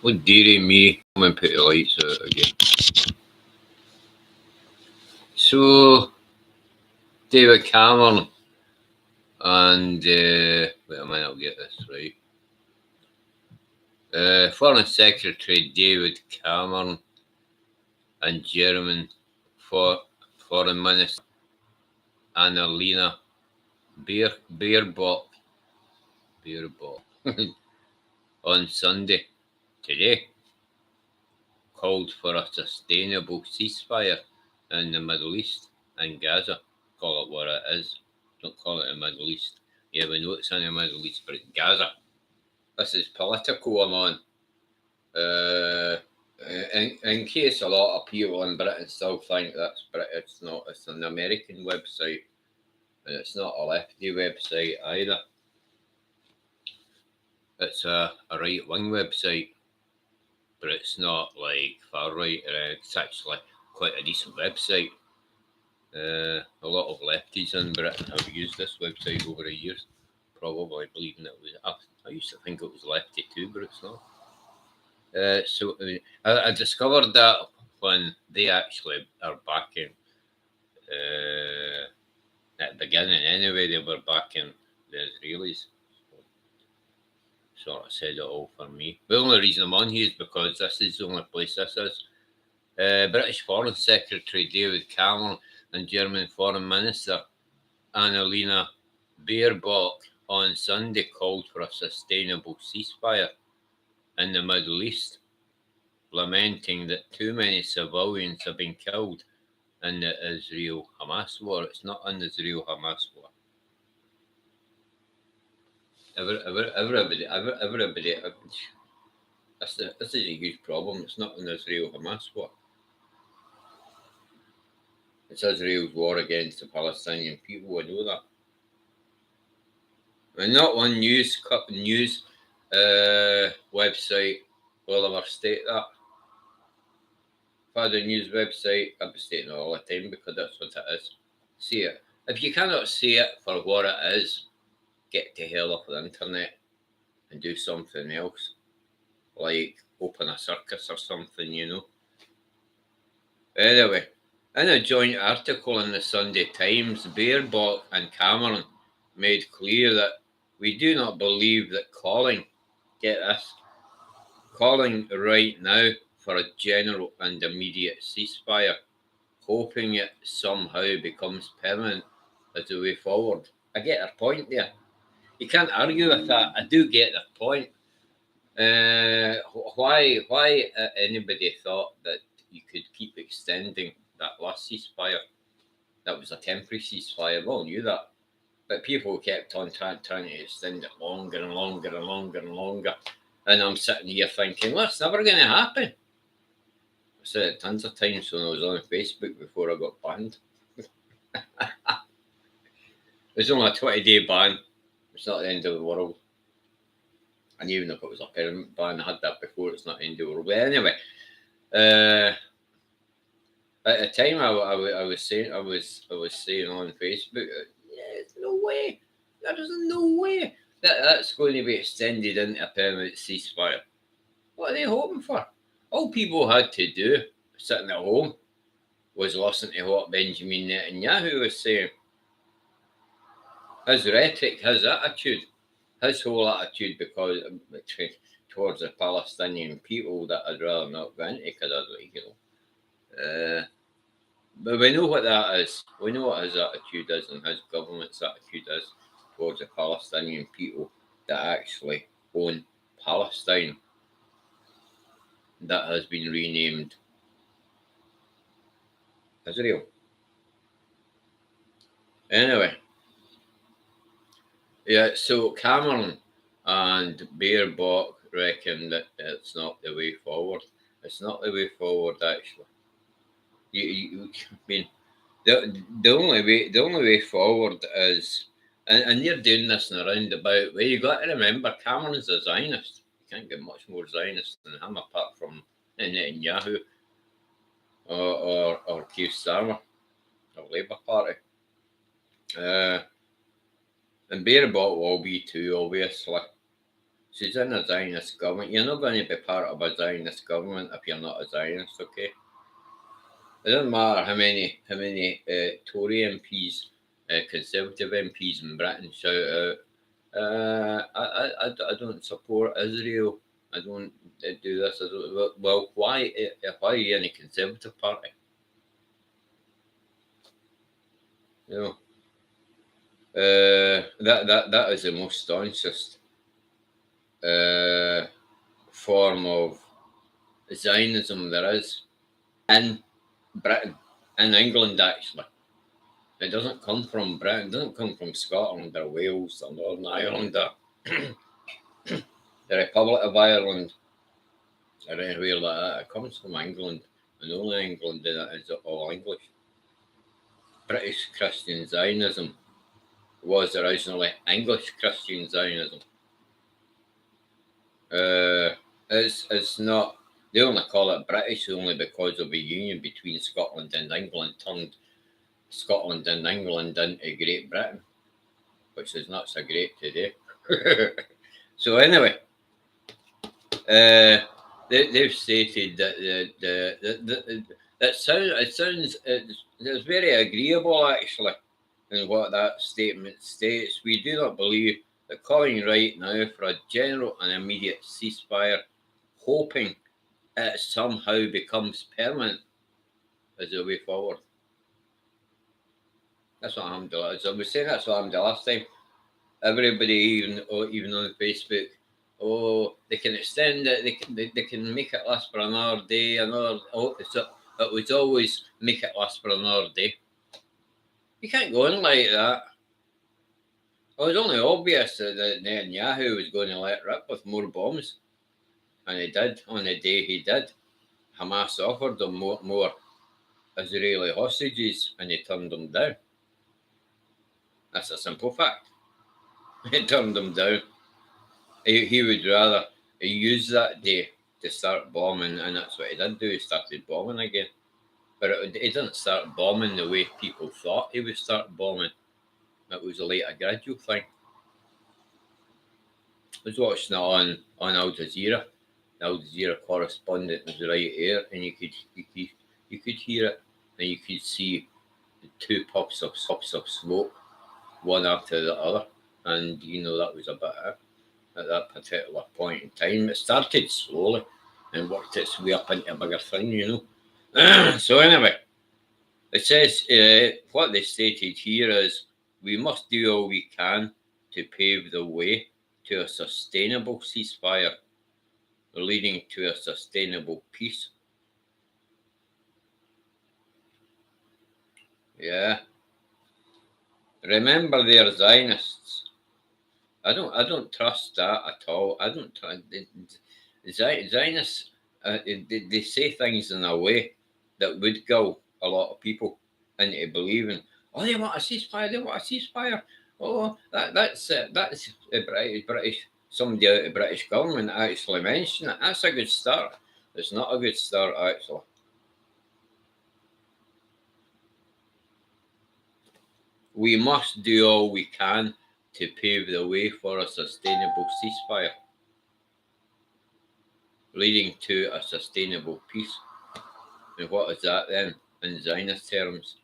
Oh, dearie me. I'm going to put the lights out again. So, David Cameron and, wait a minute, I'll get this right. Foreign Secretary David Cameron and German Foreign Minister Annalena Baerbock on Sunday, today, called for a sustainable ceasefire in the Middle East and Gaza. Call it what it is. Don't call it the Middle East. Yeah, we know it's in the Middle East, but it's Gaza. This is political, I'm on. In case a lot of people in Britain still think that's British, it's not. It's an American website, and it's not a lefty website either. It's a right-wing website, but it's not like far right. It's actually quite a decent website. A lot of lefties in Britain have used this website over the years, probably believing it was. I used to think it was lefty too, but it's not. So I discovered that when they actually are backing, at the beginning anyway, they were backing the Israelis. Sort of said it all for me. The only reason I'm on here is because this is the only place this is. British Foreign Secretary David Cameron and German Foreign Minister Annalena Baerbock on Sunday called for a sustainable ceasefire in the Middle East, lamenting that too many civilians have been killed in the Israel-Hamas war. It's not an Israel-Hamas war. Everybody. This is a huge problem. It's not an Israel-Hamas war. It's Israel's war against the Palestinian people. I know that. And not one news website will ever state that. If I had a news website, I'd be stating it all the time because that's what it is. See it. If you cannot see it for what it is, get to hell off the internet and do something else. Like open a circus or something, you know. Anyway, in a joint article in the Sunday Times, Baerbock and Cameron made clear that we do not believe that calling right now for a general and immediate ceasefire, hoping it somehow becomes permanent, is the way forward. I get their point there. You can't argue with that. I do get their point. Why anybody thought that you could keep extending that last ceasefire? That was a temporary ceasefire. We all knew that. But people kept on trying to extend it longer and longer and longer and longer. And I'm sitting here thinking, well, it's never going to happen. I said it tons of times when I was on Facebook before I got banned. It was only a 20-day ban. It's not the end of the world. And even if it was a permanent ban, I had that before, it's not the end of the world. But anyway, at the time I was saying on Facebook, there's no way. There is no way that's going to be extended into a permanent ceasefire. What are they hoping for? All people had to do, sitting at home, was listen to what Benjamin Netanyahu was saying. His rhetoric, his attitude, his whole attitude towards the Palestinian people that I'd rather not go into because but we know what that is. We know what his attitude is and his government's attitude is towards the Palestinian people that actually own Palestine, that has been renamed Israel. Anyway, yeah, so Cameron and Baerbock reckon that it's not the way forward. It's not the way forward, actually. I mean, the only way forward is, and you're doing this in a roundabout way. You got to remember, Cameron's a Zionist. You can't get much more Zionist than him, apart from Netanyahu or Keir Starmer, or Labour Party. And Baerbock will be too, obviously. She's in a Zionist government. You're not going to be part of a Zionist government if you're not a Zionist, okay? It doesn't matter how many Tory MPs, Conservative MPs in Britain shout out, I don't support Israel. I don't do this. I don't, well, why are you in a Conservative Party? You know, that is the most staunchest form of Zionism there is in Britain, in England actually. It doesn't come from Britain, it doesn't come from Scotland or Wales or Northern Ireland or the Republic of Ireland or anywhere like that. It comes from England, and only England is all English. British Christian Zionism was originally English Christian Zionism. It's not. They only call it British only because of a union between Scotland and England turned Scotland and England into Great Britain, which is not so great today. So anyway, they've stated that it sounds it's very agreeable actually in what that statement states. We do not believe that calling right now for a general and immediate ceasefire, hoping it somehow becomes permanent, is the way forward. That's what I'm doing. So I was saying that's what I'm doing last time. Everybody, even on Facebook, they can extend it. They can make it last for another day. It was always make it last for another day. You can't go on like that. It was only obvious that Netanyahu was going to let rip with more bombs, and he did on the day he did. Hamas offered them more Israeli hostages, and he turned them down. That's a simple fact. He turned them down. He would rather use that day to start bombing, and that's what he did do. He started bombing again. But he didn't start bombing the way people thought he would start bombing. It was a gradual thing. I was watching it on Al Jazeera. The Al Jazeera correspondent was right here, and you could hear it, and you could see the two puffs of smoke, one after the other, and that was about it. At that particular point in time, it started slowly and worked its way up into a bigger thing, So anyway, it says what they stated here is we must do all we can to pave the way to a sustainable ceasefire, leading to a sustainable peace. Yeah. Remember, they're Zionists. I don't trust that at all. I don't trust Zionists. They say things in a way that would gull a lot of people into believing. Oh, they want a ceasefire. They want a ceasefire. Oh, that's a British. Somebody out of the British government actually mentioned it. That's a good start. It's not a good start actually. We must do all we can to pave the way for a sustainable ceasefire, leading to a sustainable peace. And what is that then in Zionist terms?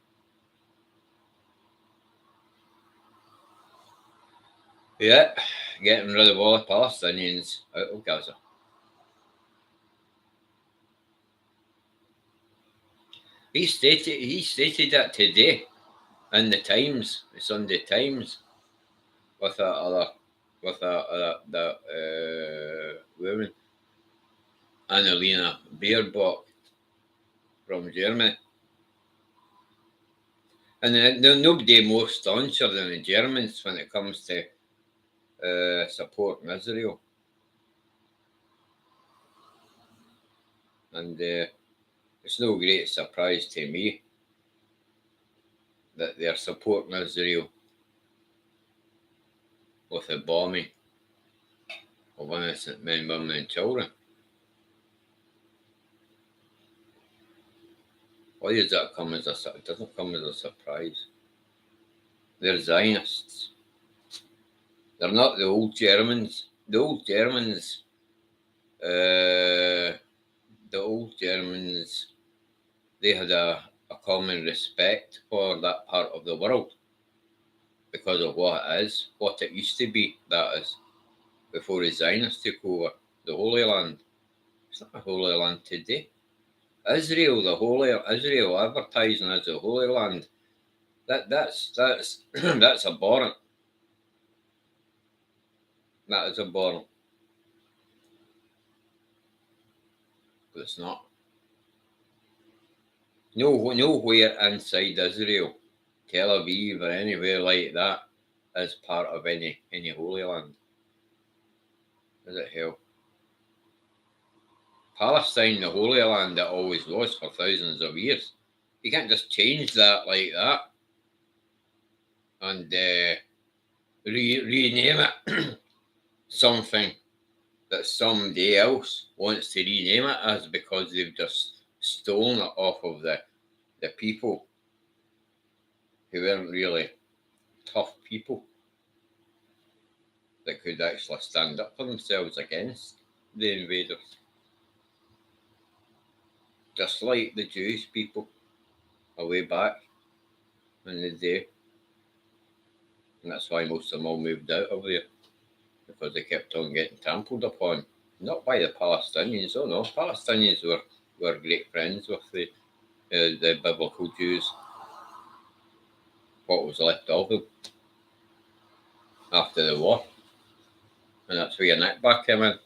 Yeah, getting rid of all the Palestinians out of Gaza. He stated that today in the Times, the Sunday Times, with that woman, Annalena Baerbock from Germany. And nobody more stauncher than the Germans when it comes to supporting Israel. And it's no great surprise to me that they're supporting Israel with the bombing of innocent men, women and children. Why does that come as it doesn't come as a surprise? They're Zionists. They're not the old Germans the old Germans, uh, they had a common respect for that part of the world because of what it used to be, that is, before the Zionists took over the Holy Land. It's not a Holy Land today. Israel advertising as the Holy Land. That's that's abhorrent. That is abhorrent. But it's not. Nowhere inside Israel, Tel Aviv or anywhere like that is part of any Holy Land. Is it hell? Palestine, the Holy Land, it always was for thousands of years. You can't just change that like that and rename it something that somebody else wants to rename it as because they've just stolen it off of the people who weren't really tough people that could actually stand up for themselves against the invaders. Just like the Jewish people a way back in the day. And that's why most of them all moved out of there, because they kept on getting trampled upon. Not by the Palestinians, oh no. Palestinians were great friends with the biblical Jews, what was left of them after the war. And that's where Nakba came in.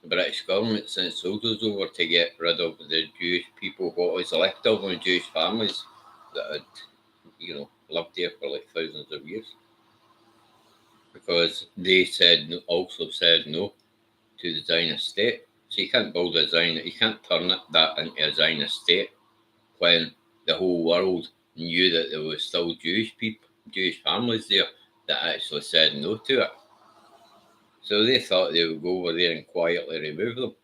The British government sent soldiers over to get rid of the Jewish people, what was left of them, Jewish families that had, lived there for like thousands of years. Because they also said no to the Zionist state. So you can't build you can't turn that into a Zionist state when the whole world knew that there was still Jewish families there that actually said no to it. So they thought they would go over there and quietly remove them.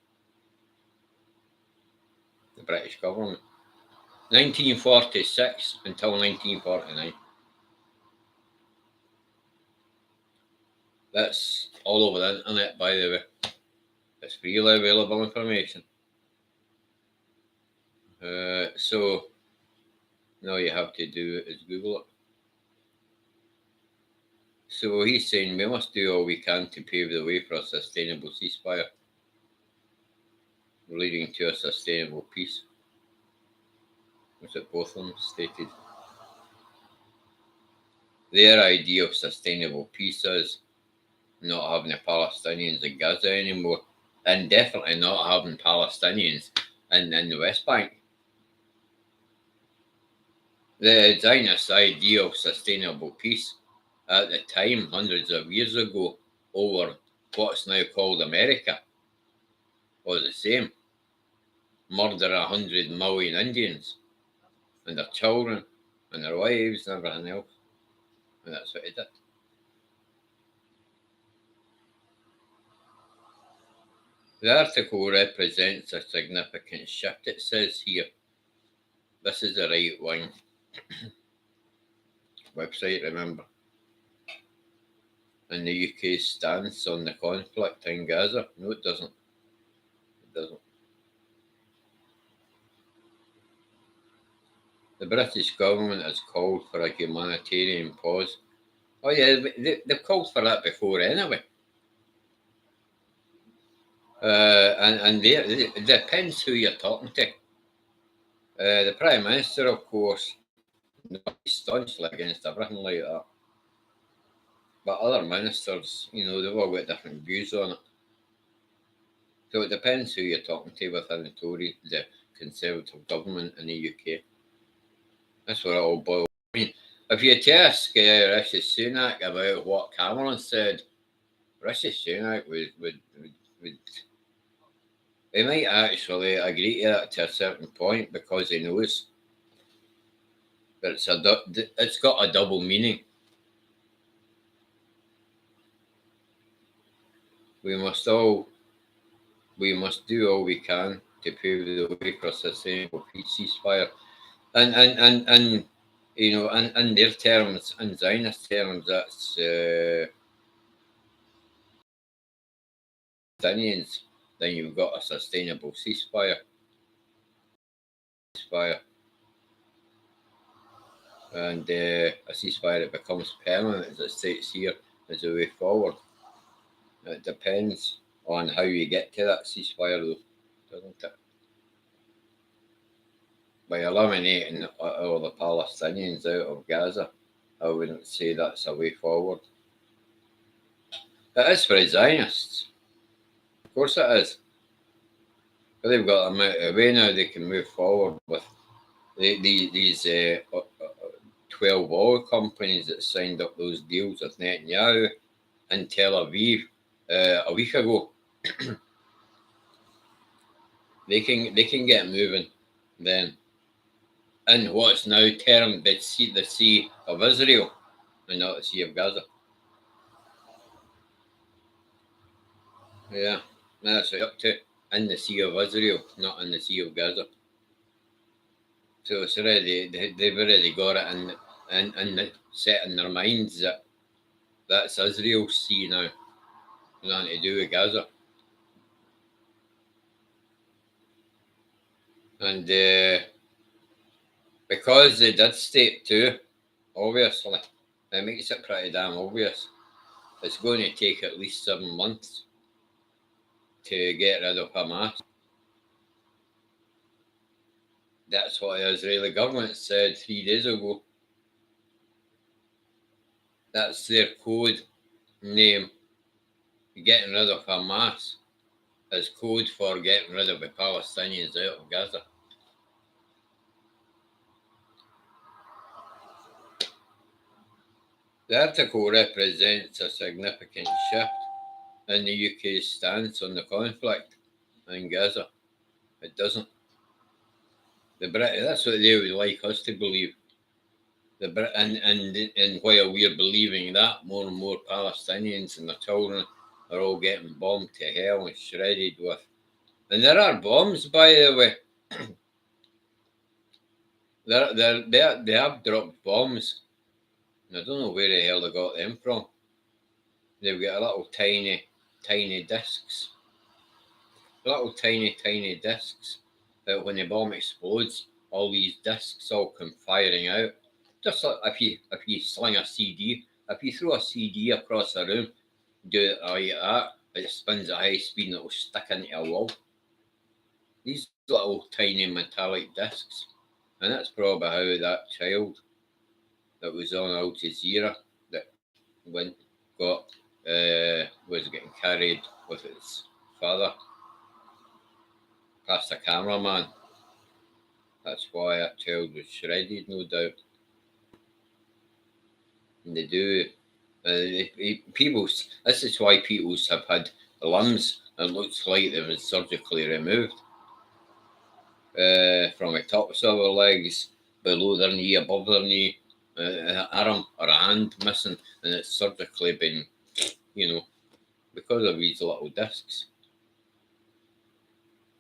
The British government. 1946 until 1949. That's all over the internet, by the way. It's freely available information. So all you have to do is Google it. So he's saying we must do all we can to pave the way for a sustainable ceasefire, leading to a sustainable peace. Was it both of them stated? Their idea of sustainable peace is not having the Palestinians in Gaza anymore, and definitely not having Palestinians in the West Bank. The Zionist idea of sustainable peace at the time, hundreds of years ago, over what's now called America, was the same. Murder 100 million Indians and their children and their wives and everything else. And that's what he did. The article represents a significant shift, it says here. This is a right-wing website, remember. And the UK's stance on the conflict in Gaza. No, it doesn't. It doesn't. The British government has called for a humanitarian pause. Oh yeah, they've called for that before anyway. And it depends who you're talking to. The Prime Minister, of course, he's staunchly against everything like that. But other ministers, they've all got different views on it. So it depends who you're talking to within the Conservative government in the UK. That's what it all boils. I mean, if you ask Rishi Sunak about what Cameron said, Rishi Sunak would he might actually agree to that to a certain point because he knows that it's got a double meaning. We must do all we can to pave the way for a sustainable peace ceasefire. And in their terms, in Zionist terms, that's Palestinians, then you've got a sustainable ceasefire. And a ceasefire that becomes permanent, as it states here, is the way forward. It depends on how you get to that ceasefire, though, doesn't it? By eliminating all the Palestinians out of Gaza, I wouldn't say that's a way forward. It is for the Zionists. Of course it is. But they've got them out of the way now, they can move forward with these 12 oil companies that signed up those deals with Netanyahu in Tel Aviv a week ago. They can get moving then in what's now termed the Sea of Israel and not the Sea of Gaza. Yeah, that's what up to, in the Sea of Israel, not in the Sea of Gaza. So it's already, they've already got it and set in their minds that that's Israel's sea now, nothing to do with Gaza. And because they did state too, obviously, it makes it pretty damn obvious. It's going to take at least 7 months to get rid of Hamas. That's what the Israeli government said 3 days ago. That's their code name. Getting rid of Hamas is code for getting rid of the Palestinians out of Gaza. The article represents a significant shift in the UK's stance on the conflict in Gaza. It doesn't. That's what they would like us to believe. And while we're believing that, more and more Palestinians and their children are all getting bombed to hell and shredded with. And there are bombs, by the way. They have dropped bombs. And I don't know where the hell they got them from. They've got little tiny discs. Little tiny discs that when the bomb explodes, all these discs all come firing out. Just like if you sling a CD, if you throw a CD across a room, do it like that, it spins at high speed and it will stick into a wall. These little tiny metallic discs. And that's probably how that child that was on Al Jazeera that was getting carried with its father past a cameraman. That's why that child was shredded, no doubt. And they do. This is why people have had limbs that looks like they've been surgically removed from the tops of their legs, below their knee, above their knee, an arm or a hand missing, and it's surgically been, because of these little discs.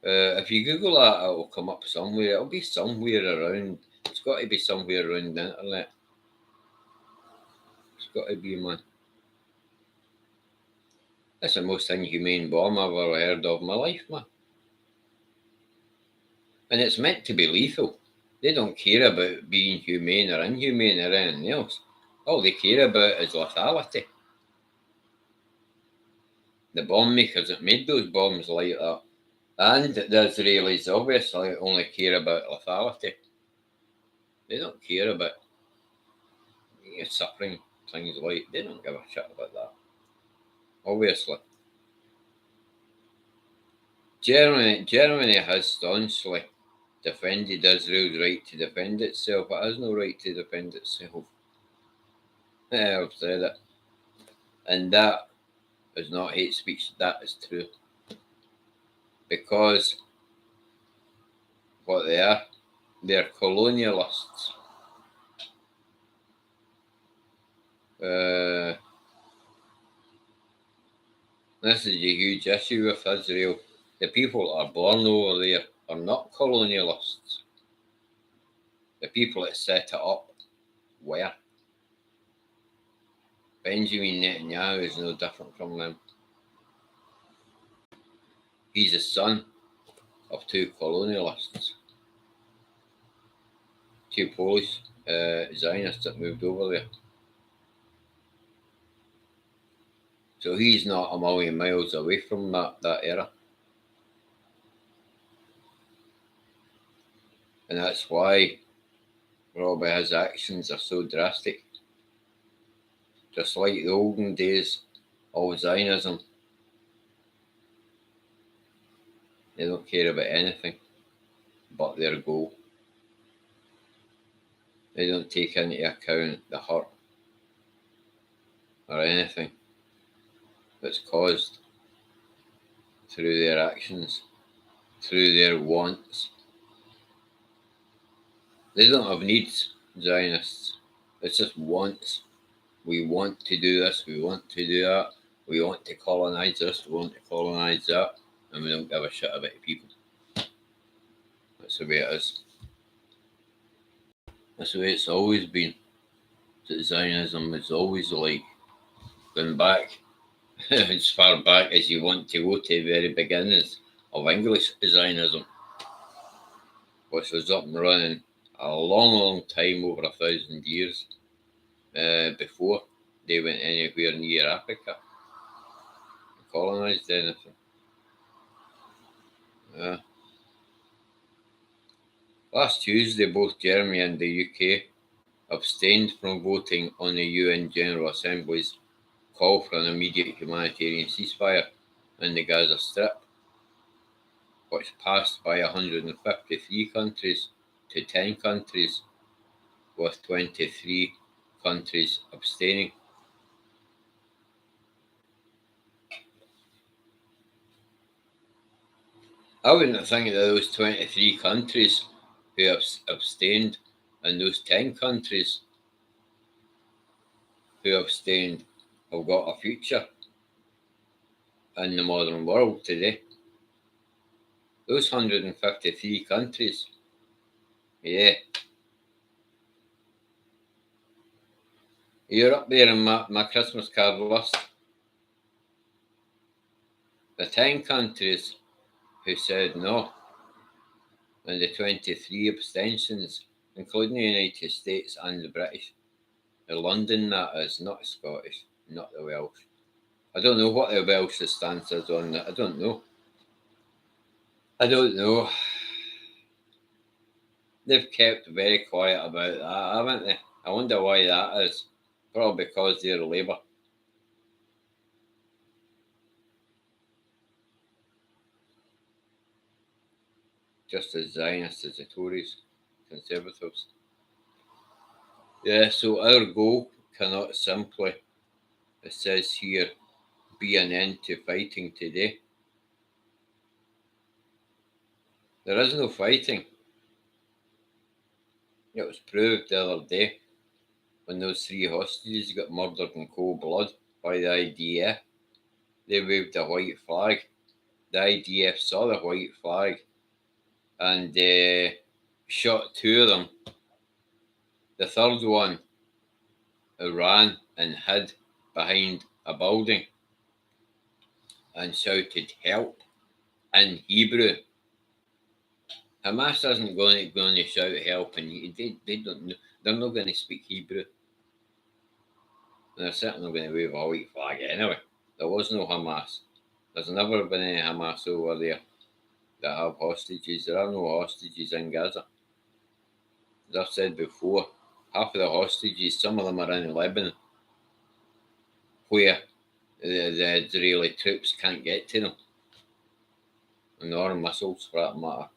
If you Google that, it'll come up somewhere. It'll be somewhere around. It's got to be somewhere around the internet. It's got to be, man. That's the most inhumane bomb I've ever heard of in my life, man. And it's meant to be lethal. They don't care about being humane or inhumane or anything else. All they care about is lethality. The bomb makers that made those bombs like that, and the Israelis obviously only care about lethality. They don't care about suffering, things like. They don't give a shit about that. Obviously. Germany has staunchly defended Israel's right to defend itself. It has no right to defend itself. I've said it. And that is not hate speech, that is true. Because what they are, they're colonialists. This is a huge issue with Israel. The people that are born over there are not colonialists. The people that set it up were. Benjamin Netanyahu is no different from them. He's the son of two colonialists, two Polish Zionists that moved over there. So he's not a million miles away from that era. And that's why probably his actions are so drastic. Just like the olden days of Zionism. They don't care about anything but their goal. They don't take into account the hurt or anything that's caused through their actions, through their wants. They don't have needs, Zionists. It's just wants. We want to do this, we want to do that, we want to colonise this, we want to colonise that, and we don't give a shit about people. That's the way it is. That's the way it's always been. That Zionism is always like going back as far back as you want to go to the very beginnings of English Zionism, which was up and running a long time, over 1,000 years before they went anywhere near Africa and colonised anything. Last Tuesday, both Germany and the UK abstained from voting on the UN General Assembly's call for an immediate humanitarian ceasefire in the Gaza Strip, which passed by 153 countries to 10 countries, with 23 countries abstaining. I wouldn't think that those 23 countries who have abstained and those 10 countries who abstained have got a future in the modern world today. Those 153 countries, yeah. You're up there in my Christmas card list. The 10 countries who said no, and the 23 abstentions, including the United States and the British. The London, that is, not the Scottish, not the Welsh. I don't know what the Welsh stance is on that. I don't know. They've kept very quiet about that, haven't they? I wonder why that is. Probably because they're Labour. Just as Zionists as the Tories, Conservatives. Yeah, so our goal cannot simply, it says here, be an end to fighting today. There is no fighting. It was proved the other day when those 3 hostages got murdered in cold blood by the IDF. They waved a white flag. The IDF saw the white flag and shot 2 of them. The third one ran and hid behind a building and shouted help in Hebrew. Hamas isn't going to shout help, and they don't know. They're not going to speak Hebrew. And they're certainly not going to wave a white flag anyway. There was no Hamas. There's never been any Hamas over there that have hostages. There are no hostages in Gaza. As I've said before, half of the hostages, some of them are in Lebanon, where the Israeli troops can't get to them. Nor missiles, for that matter,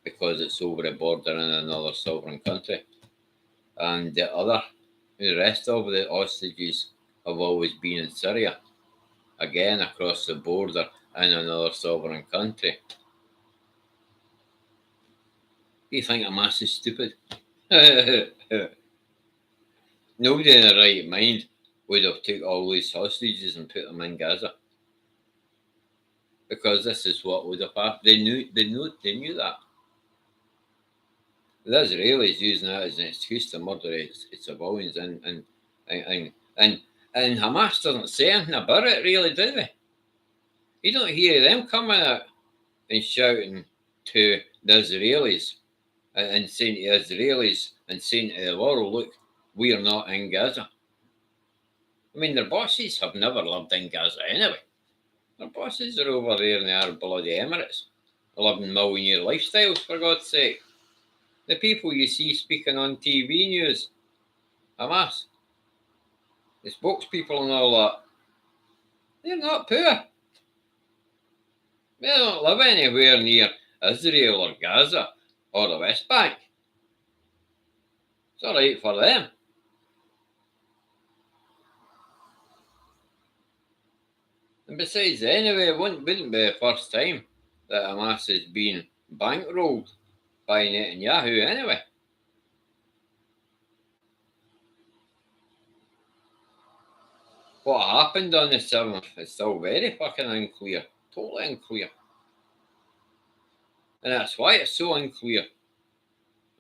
because it's over a border in another sovereign country. And the rest of the hostages have always been in Syria, again across the border in another sovereign country. You think Hamas is stupid? Nobody in their right mind would have took all these hostages and put them in Gaza, because this is what would have happened. They knew that. The Israelis using that as an excuse to murder its civilians, and Hamas doesn't say anything about it, really, do they? You don't hear them coming out and shouting to the Israelis and saying to the Israelis and saying to the world, look, we are not in Gaza. I mean, their bosses have never lived in Gaza anyway. Their bosses are over there in the Arab bloody Emirates, 11 million year lifestyles, for God's sake. The people you see speaking on TV news, Hamas, the spokespeople and all that, they're not poor. They don't live anywhere near Israel or Gaza or the West Bank. It's all right for them. And besides, anyway, it wouldn't be the first time that Hamas has been bankrolled by Netanyahu anyway. What happened on the 7th is still very fucking unclear. Totally unclear. And that's why it's so unclear,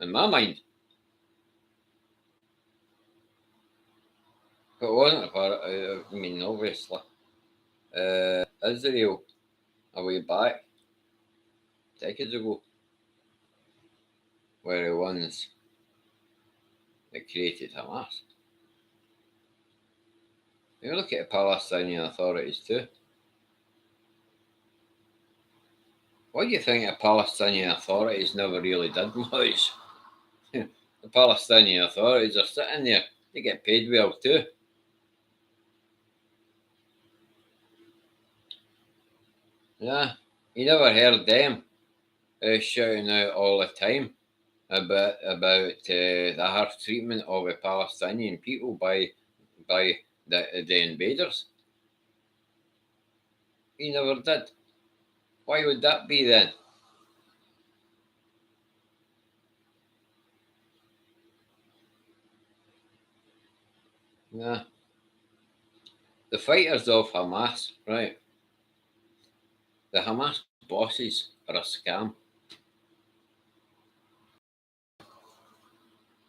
in my mind. If it wasn't for, I mean, obviously, Israel, a way back, decades ago, were the ones that created Hamas. You look at the Palestinian authorities too. What do you think the Palestinian authorities never really did much? The Palestinian authorities are sitting there. They get paid well too. Yeah, you never heard them shouting out all the time about the harsh treatment of the Palestinian people by the invaders. You never did. Why would that be then? Yeah. The fighters of Hamas, right? The Hamas bosses are a scam.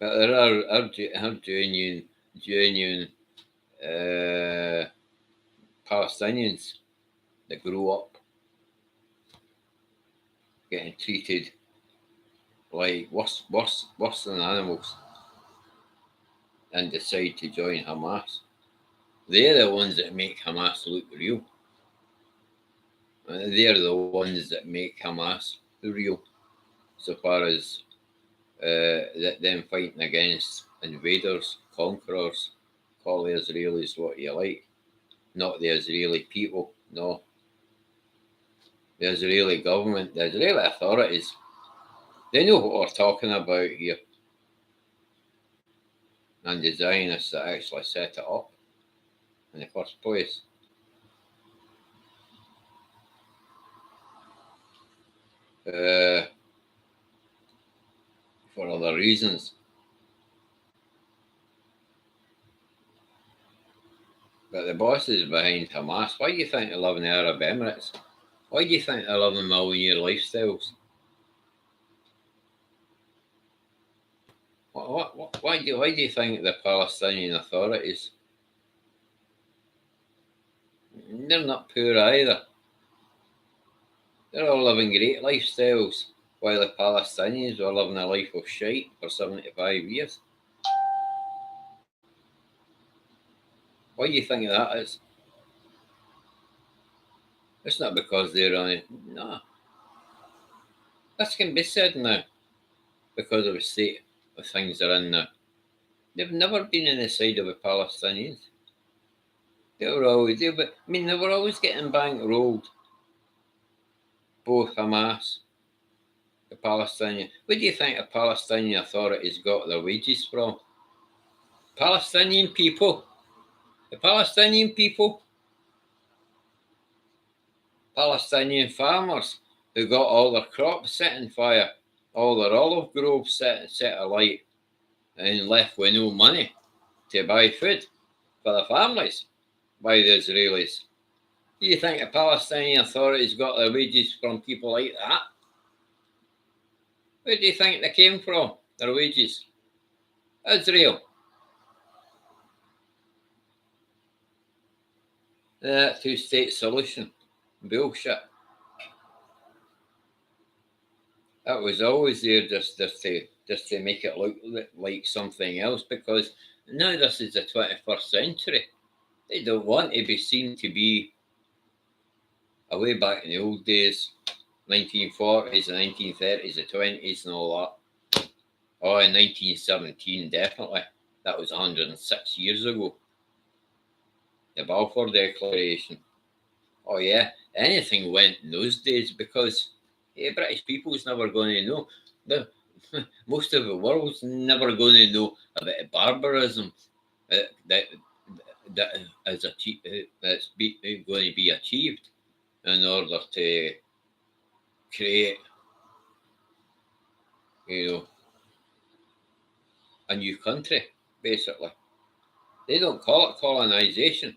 But there are genuine Palestinians that grew up getting treated like worse than animals and decide to join Hamas. They're the ones that make Hamas look real. They're the ones that make Hamas real, so far as them fighting against invaders, conquerors, call the Israelis what you like, not the Israeli people, no. The Israeli government, the Israeli authorities, they know what we're talking about here. And the Zionists that actually set it up in the first place. For other reasons. But the bosses behind Hamas, why do you think they live in the Arab Emirates? Why do you think they live in million-year lifestyles? Why do you think the Palestinian authorities, they're not poor either. They're all living great lifestyles, while the Palestinians were living a life of shite for 75 years. Why do you think that is? It's not because they're on it. No. This can be said now because of the state of things they're in now. They've never been on the side of the Palestinians. They were always getting bankrolled. Both Hamas, the Palestinian. Where do you think the Palestinian authorities got their wages from? Palestinian people. The Palestinian people. Palestinian farmers who got all their crops set on fire, all their olive groves set alight, and left with no money to buy food for their families by the Israelis. Do you think the Palestinian authorities got their wages from people like that? Where do you think they came from, their wages? Israel. The two-state solution. Bullshit. That was always there just to make it look like something else, because now this is the 21st century. They don't want to be seen to be away back in the old days, 1940s, the 1930s, the 20s, and all that. Oh, in 1917, definitely. That was 106 years ago. The Balfour Declaration. Oh, yeah, anything went in those days, because British people's never going to know. The, most of the world's never going to know about barbarism that is that's going to be achieved in order to create, a new country, basically. They don't call it colonization.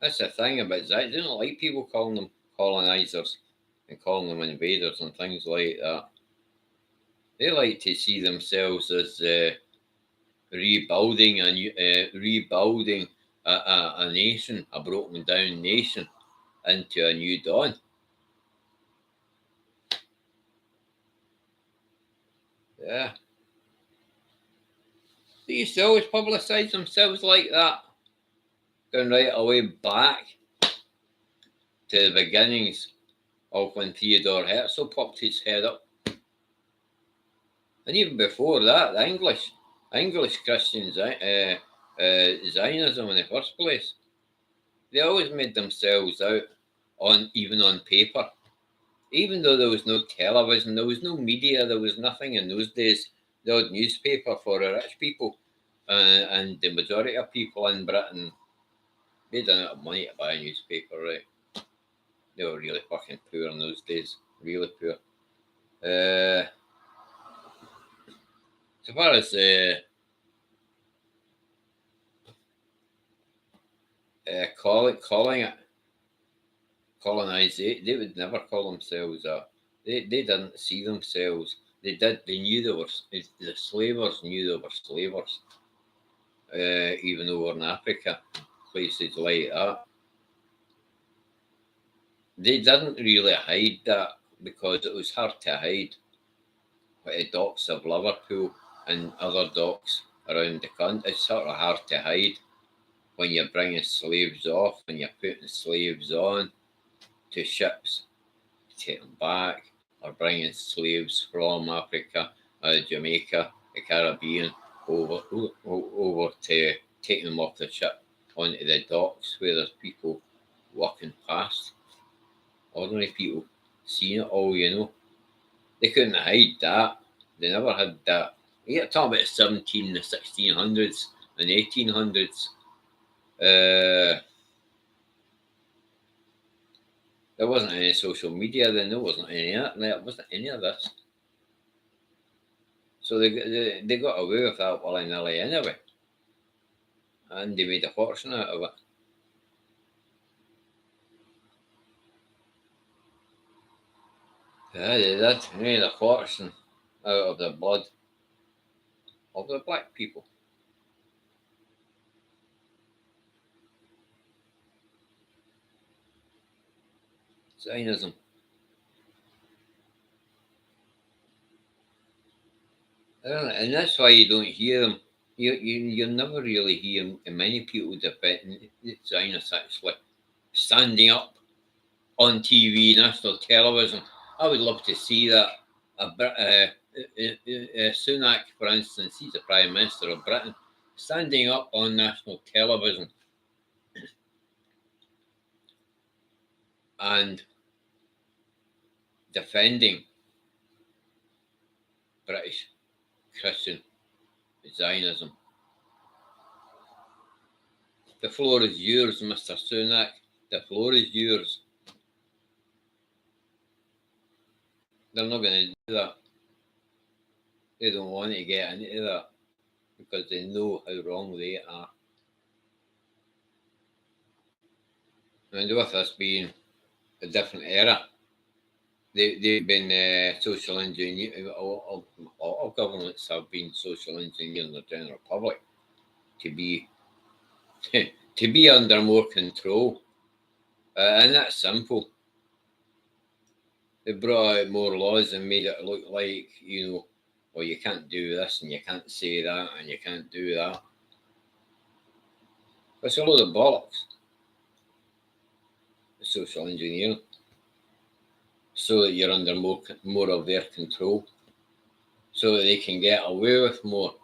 That's the thing about Zion. They don't like people calling them colonizers and calling them invaders and things like that. They like to see themselves as rebuilding a nation, a broken down nation, into a new dawn. Yeah. They used to always publicise themselves like that, going right away back to the beginnings of when Theodore Herzl popped his head up. And even before that, the English Christian Zionism in the first place, they always made themselves out even on paper. Even though there was no television, there was no media, there was nothing in those days. The odd newspaper for the rich people, and the majority of people in Britain, they didn't have money to buy a newspaper, right? They were really fucking poor in those days, really poor. So far as calling it colonization, they would never call themselves that. They didn't see themselves. They did. They knew they were. The slavers knew they were slavers. Even over in Africa, places like that, they didn't really hide that, because it was hard to hide. At the docks of Liverpool and other docks around the country, it's sort of hard to hide when you're bringing slaves off and you're putting slaves on to ships to take them back, or bringing slaves from Africa, Jamaica, the Caribbean, over to take them off the ship onto the docks where there's people walking past, ordinary people seeing it all, They couldn't hide that. They never had that. You're talking about the 1600s and 1800s. There wasn't any social media then. There wasn't any of that. There wasn't any of this. So they got away with that willy-nilly anyway. And they made a fortune out of it. Yeah, they did. They made a fortune out of the blood of the black people. Zionism. And that's why you don't hear them. You never really hear many people defending Zionists actually standing up on TV, national television. I would love to see that. Sunak, for instance, he's the Prime Minister of Britain, standing up on national television and defending British Christian Zionism. The floor is yours, Mr. Sunak. The floor is yours. They're not going to do that. They don't want to get into that because they know how wrong they are. And with us being a different era, they've been social engineering. All governments have been social engineering the general public to be to be under more control, and that's simple. They brought out more laws and made it look like, well, you can't do this and you can't say that and you can't do that. It's a load of bollocks. It's social engineering. So that you're under more of their control. So that they can get away with more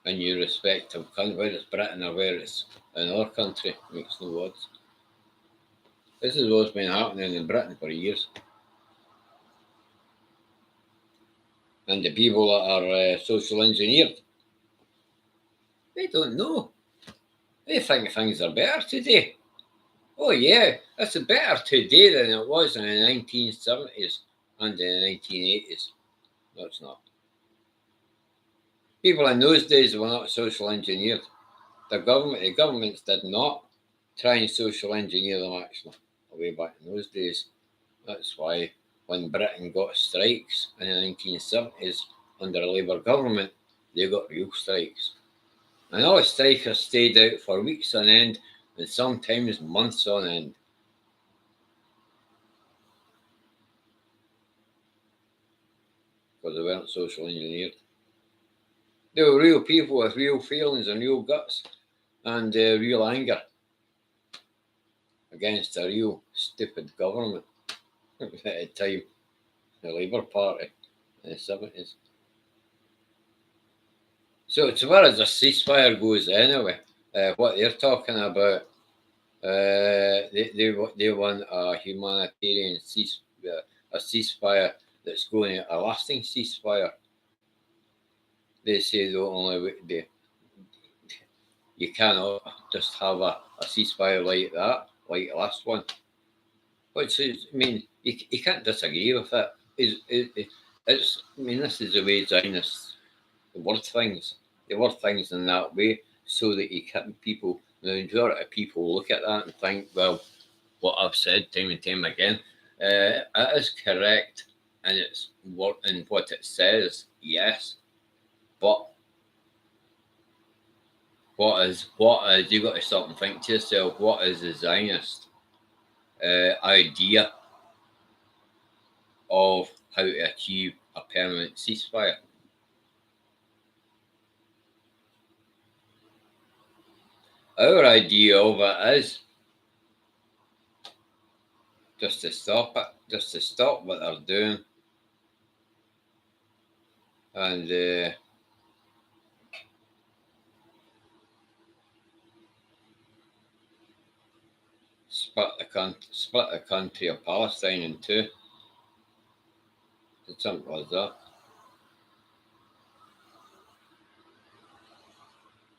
in your respective country, whether it's Britain or whether it's another country, makes no odds. This is what's been happening in Britain for years. And the people that are social engineered, they don't know. They think things are better today. Oh yeah, it's better today than it was in the 1970s and in the 1980s. No, it's not. People in those days were not social engineered. The governments did not try and social engineer them actually, way back in those days. That's why when Britain got strikes in the 1970s under a Labour government, they got real strikes. And all the strikers stayed out for weeks on end and sometimes months on end. Because they weren't social engineered. They were real people with real feelings and real guts and real anger against a real stupid government at the time, the Labour Party in the 70s. So as far as a ceasefire goes anyway, what they're talking about, they want a humanitarian ceasefire that's going to a lasting ceasefire. They say the only way you cannot just have a ceasefire like that, like the last one. Which is, I mean, you can't disagree with it. It's, I mean, this is the way Zionists word things. They word things in that way so that you can the majority of people look at that and think, well, what I've said time and time again, it is correct and it's what it says, yes. But what is you got to stop and think to yourself, what is the Zionist idea of how to achieve a permanent ceasefire? Our idea of it is just to stop it, just to stop what they're doing, and split the country of Palestine in two. It's simple as that.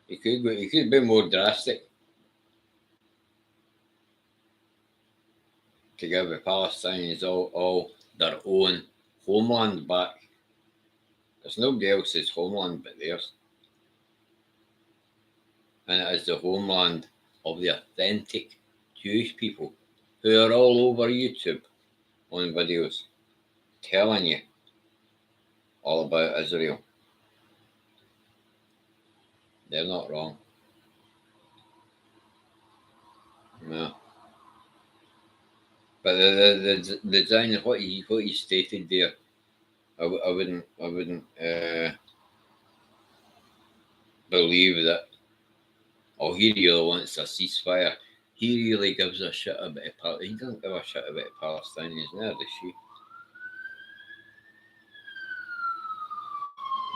You could be more drastic to give the Palestinians all their own homeland back. There's nobody else's homeland but theirs. And it is the homeland of the authentic Jewish people who are all over YouTube on videos telling you all about Israel. They're not wrong. No. But the design of what he stated there, I wouldn't believe that. Oh, he really wants a ceasefire. He really gives a shit about he doesn't give a shit about Palestinians, neither does she.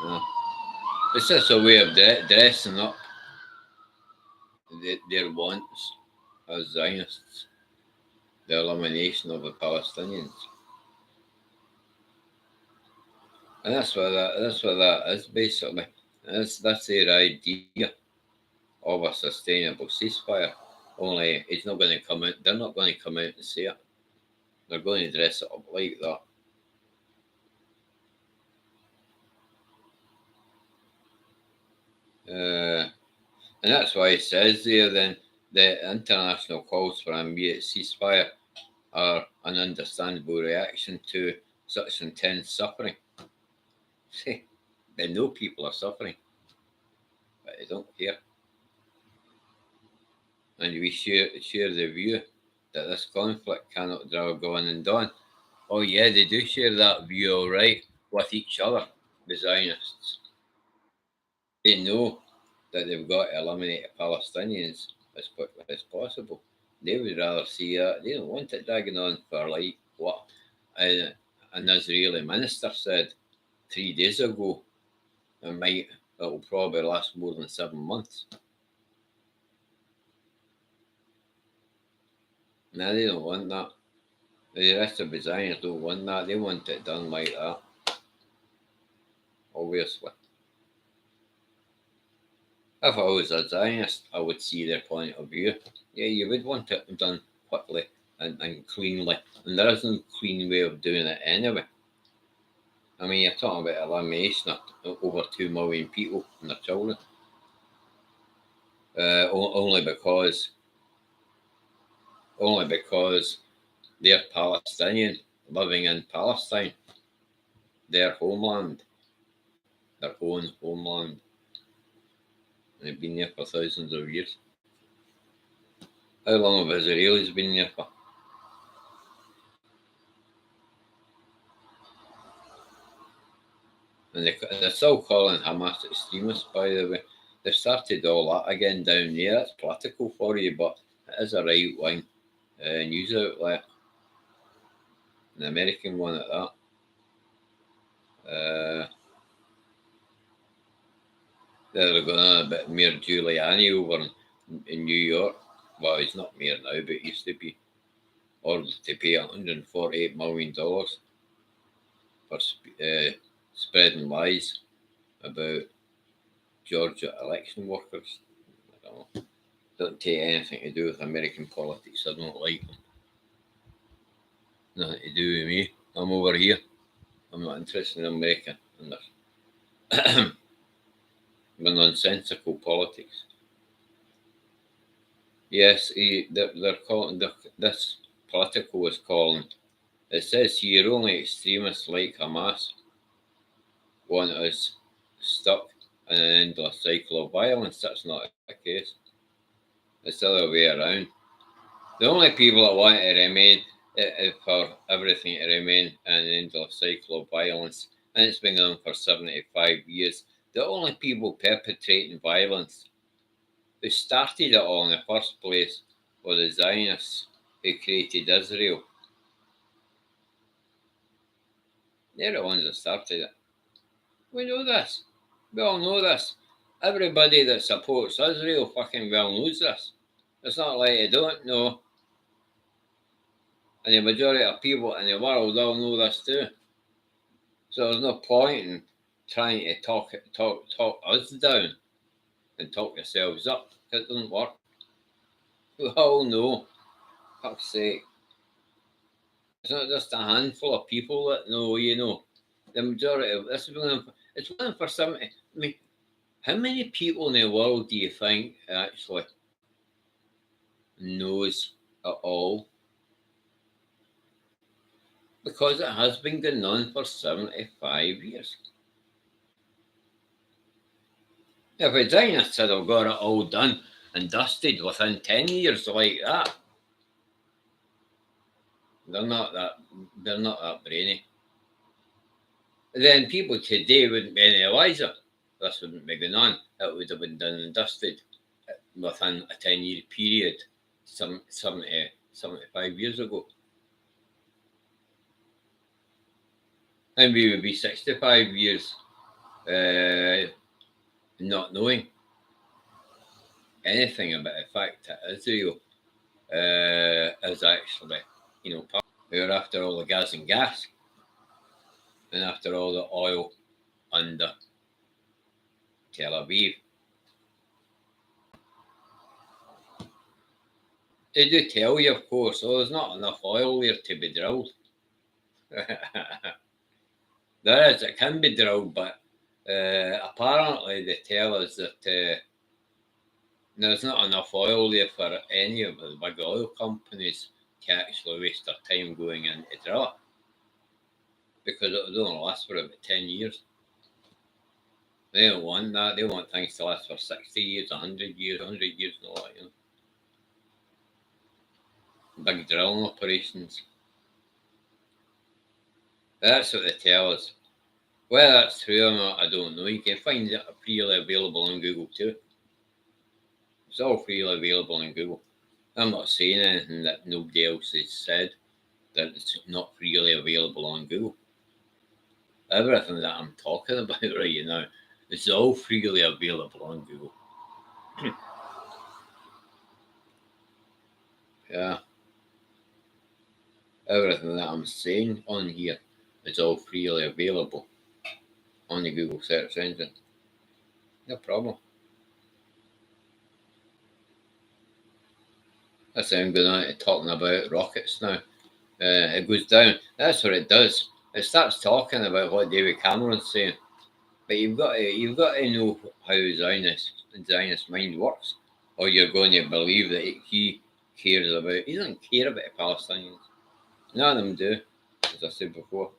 No. It's just a way of dressing up their wants as Zionists. The elimination of the Palestinians. And that's what that is basically. That's their idea of a sustainable ceasefire. Only it's not going to come out. They're not going to come out and say it. They're going to dress it up like that. And that's why it says there then the international calls for an immediate ceasefire are an understandable reaction to such intense suffering. See, they know people are suffering, but they don't care. And we share the view that this conflict cannot drag on and on. Oh yeah, they do share that view, all right, with each other, the Zionists. They know that they've got to eliminate the Palestinians as quickly as possible. They would rather see that. They don't want it dragging on for like what an Israeli minister said 3 days ago. It'll probably last more than 7 months. No, they don't want that. The rest of the Zionists don't want that. They want it done like that. Obviously. If I was a Zionist, I would see their point of view. Yeah, you would want it done quickly and cleanly. And there isn't a clean way of doing it anyway. I mean, you're talking about elimination of over 2 million people and their children. Only because they're Palestinian living in Palestine, their homeland, their own homeland. And they've been there for thousands of years. How long have Israelis been there for? And they're still calling Hamas extremists, by the way. They've started all that again down there. It's political for you, but it is a right wing news outlet. An American one at that. They're going on a bit Mayor Giuliani over in New York. Well, he's not mayor now, but he used to be. Ordered to pay $148 million for spreading lies about Georgia election workers. I don't know. Doesn't take anything to do with American politics. I don't like them. Nothing to do with me. I'm over here. I'm not interested in America and their nonsensical politics. Yes, they're calling this political is calling. It says here only extremists like Hamas want us stuck in an endless cycle of violence. That's not the case. It's the other way around. The only people that want to remain for everything to remain in an endless cycle of violence, and it's been on for 75 years. The only people perpetrating violence who started it all in the first place were the Zionists who created Israel. They're the ones that started it. We know this. We all know this. Everybody that supports Israel fucking well knows this. It's not like they don't know. And the majority of people in the world all know this too. So there's no point in trying to talk us down and talk yourselves up. It doesn't work. We all know. Fuck's sake. It's not just a handful of people that know, you know. The majority of this is it's one for 70. I mean, how many people in the world do you think actually knows at all? Because it has been going on for 75 years. If a Zionists had got it all done and dusted within 10 years like that, they're not that brainy. Then people today wouldn't be any wiser. This wouldn't be going on. It would have been done and dusted within a 10-year period, 75 years ago. And we would be 65 years not knowing anything about the fact that Israel is actually, we're after all the gas and gas and after all the oil under Tel Aviv. They do tell you, of course, there's not enough oil there to be drilled. There is, it can be drilled, but apparently they tell us that there's not enough oil there for any of the big oil companies to actually waste their time going in to drill it. Because it will only last for about 10 years. They don't want that. They want things to last for 60 years, 100 years, 100 years, and all that, big drilling operations. That's what they tell us. Whether that's true or not, I don't know. You can find it freely available on Google too. It's all freely available on Google. I'm not saying anything that nobody else has said that it's not freely available on Google. Everything that I'm talking about right now is all freely available on Google. Yeah. Everything that I'm saying on here is all freely available on the Google search engine. No problem. That's how I'm going on to talking about rockets now. It goes down. That's what it does. It starts talking about what David Cameron's saying. But you've got to know how Zionist mind works, or you're going to believe that he cares about. He doesn't care about the Palestinians. None of them do, as I said before.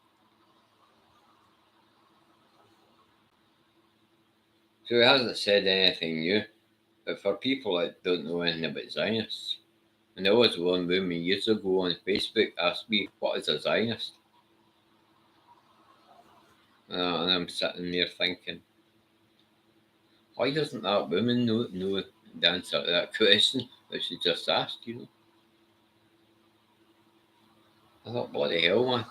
So he hasn't said anything new. But for people that don't know anything about Zionists, and there was one woman years ago on Facebook asked me, "What is a Zionist?" And I'm sitting there thinking, why doesn't that woman know the answer to that question that she just asked? You know, I thought, bloody hell, man,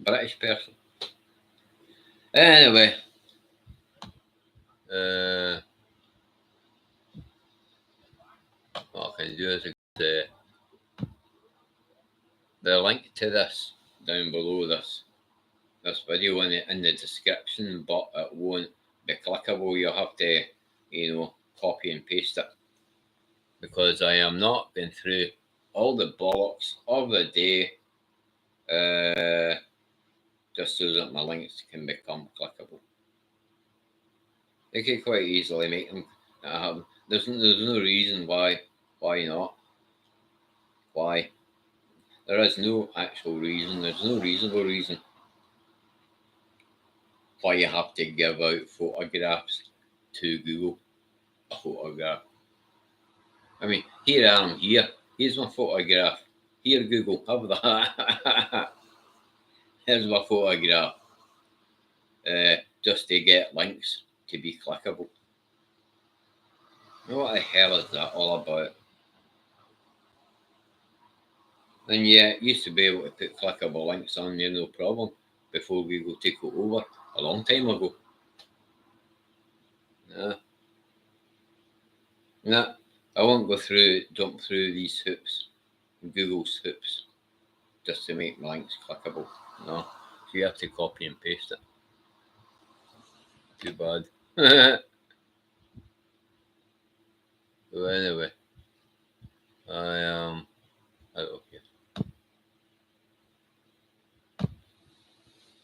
British person. Anyway, what I can do is the link to this down below this video in the description, but it won't be clickable. You'll have to, copy and paste it, because I am not going through all the bollocks of the day just so that my links can become clickable. They could quite easily make them happen. There's no reason why not. Why? There is no actual reason. There's no reasonable reason why you have to give out photographs to Google. A photograph. I mean, here I am here. Here's my photograph. Here, Google, have that. Here's my photograph. Just to get links to be clickable. What the hell is that all about? And yeah, it used to be able to put clickable links on there, no problem, before Google took it over a long time ago. Nah, I won't jump through these hoops, Google's hoops, just to make my links clickable. No, so you have to copy and paste it. Too bad. So anyway, I am out of